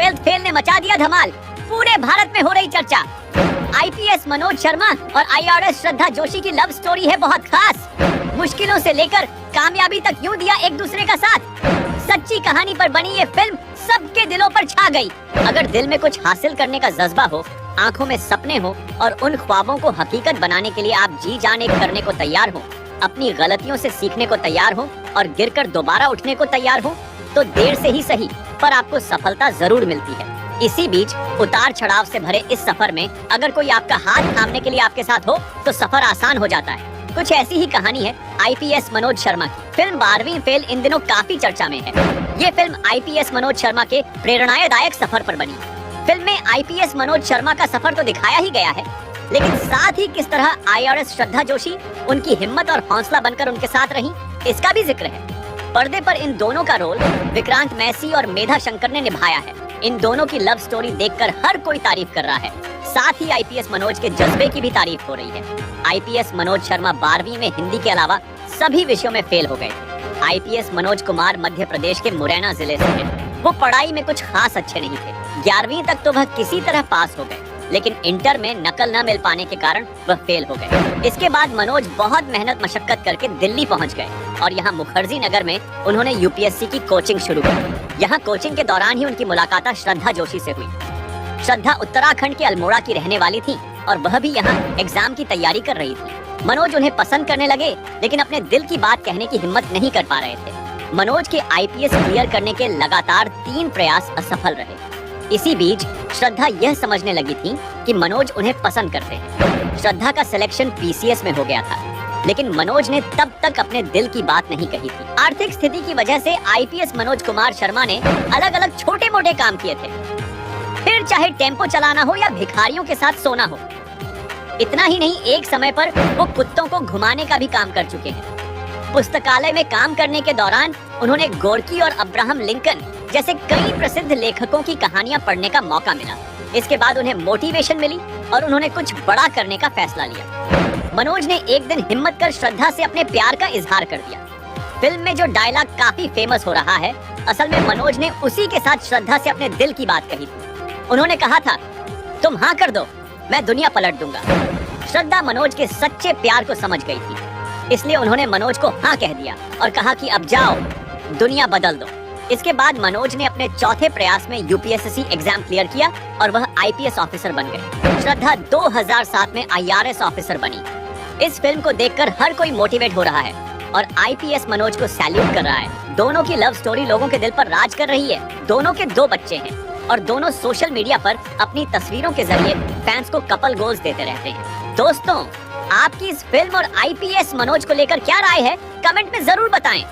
Twelfth fail ने मचा दिया धमाल, पूरे भारत में हो रही चर्चा। आईपीएस मनोज शर्मा और आईआरएस श्रद्धा जोशी की लव स्टोरी है बहुत खास। मुश्किलों से लेकर कामयाबी तक यूं दिया एक दूसरे का साथ। सच्ची कहानी पर बनी ये फिल्म सबके दिलों पर छा गई। अगर दिल में कुछ हासिल करने का जज्बा हो, आंखों में सपने हो और उन ख्वाबों को हकीकत बनाने के लिए आप जी जान एक करने को तैयार हो, अपनी गलतियों से सीखने को तैयार हो और गिरकर दोबारा उठने को तैयार हो, तो देर से ही सही पर आपको सफलता जरूर मिलती है। इसी बीच उतार चढ़ाव से भरे इस सफर में अगर कोई आपका हाथ थामने के लिए आपके साथ हो तो सफर आसान हो जाता है। कुछ ऐसी ही कहानी है आईपीएस मनोज शर्मा की। फिल्म 12वीं फेल इन दिनों काफी चर्चा में है। ये फिल्म आईपीएस मनोज शर्मा के प्रेरणादायक सफर पर बनी। फिल्म में आईपीएस मनोज शर्मा का सफर तो दिखाया ही गया है, लेकिन साथ ही किस तरह आईआरएस श्रद्धा जोशी उनकी हिम्मत और हौसला बनकर उनके साथ रही, इसका भी जिक्र है। पर्दे पर इन दोनों का रोल विक्रांत मैसी और मेधा शंकर ने निभाया है। इन दोनों की लव स्टोरी देखकर हर कोई तारीफ कर रहा है। साथ ही आईपीएस मनोज के जज्बे की भी तारीफ हो रही है। आईपीएस मनोज शर्मा 12वीं में हिंदी के अलावा सभी विषयों में फेल हो गए। आईपीएस मनोज कुमार मध्य प्रदेश के मुरैना जिले से हैं। वो पढ़ाई में कुछ खास अच्छे नहीं थे। 11वीं तक तो वह किसी तरह पास हो गए, लेकिन इंटर में नकल न मिल पाने के कारण वह फेल हो गए। इसके बाद मनोज बहुत मेहनत मशक्कत करके दिल्ली पहुंच गए और यहाँ मुखर्जी नगर में उन्होंने यूपीएससी की कोचिंग शुरू की। यहाँ कोचिंग के दौरान ही उनकी मुलाकात श्रद्धा जोशी से हुई। श्रद्धा उत्तराखंड के अल्मोड़ा की रहने वाली थी और वह भी यहाँ एग्जाम की तैयारी कर रही थी। मनोज उन्हें पसंद करने लगे, लेकिन अपने दिल की बात कहने की हिम्मत नहीं कर पा रहे थे। मनोज के आईपीएस क्लियर करने के लगातार 3 प्रयास असफल रहे। इसी बीच श्रद्धा यह समझने लगी थी कि मनोज उन्हें पसंद करते हैं। श्रद्धा का सिलेक्शन पीसीएस में हो गया था, लेकिन मनोज ने तब तक अपने दिल की बात नहीं कही थी। आर्थिक स्थिति की वजह से आईपीएस मनोज कुमार शर्मा ने अलग अलग छोटे मोटे काम किए थे, फिर चाहे टेम्पो चलाना हो या भिखारियों के साथ सोना हो। इतना ही नहीं, एक समय पर वो कुत्तों को घुमाने का भी काम कर चुके हैं। पुस्तकालय में काम करने के दौरान उन्होंने गोर्की और अब्राहम लिंकन जैसे कई प्रसिद्ध लेखकों की कहानियां पढ़ने का मौका मिला। इसके बाद उन्हें मोटिवेशन मिली और उन्होंने कुछ बड़ा करने का फैसला लिया। मनोज ने एक दिन हिम्मत कर श्रद्धा से अपने प्यार का इजहार कर दिया। फिल्म में जो डायलॉग काफी फेमस हो रहा है, असल में मनोज ने उसी के साथ श्रद्धा से अपने दिल की बात कही थी। उन्होंने कहा था, तुम हाँ कर दो, मैं दुनिया पलट दूंगा। श्रद्धा मनोज के सच्चे प्यार को समझ गई थी, इसलिए उन्होंने मनोज को हाँ कह दिया और कहा कि अब जाओ, दुनिया बदल दो। इसके बाद मनोज ने अपने चौथे प्रयास में यूपीएससी एग्जाम क्लियर किया और वह आईपीएस ऑफिसर बन गए। श्रद्धा 2007 में आईआरएस ऑफिसर बनी। इस फिल्म को देखकर हर कोई मोटिवेट हो रहा है और आईपीएस मनोज को सैल्यूट कर रहा है। दोनों की लव स्टोरी लोगों के दिल पर राज कर रही है। दोनों के 2 बच्चे हैं और दोनों सोशल मीडिया पर अपनी तस्वीरों के जरिए फैंस को कपल गोल्स देते रहते हैं। दोस्तों, आपकी इस फिल्म और आईपीएस मनोज को लेकर क्या राय है, कमेंट में जरूर बताएं।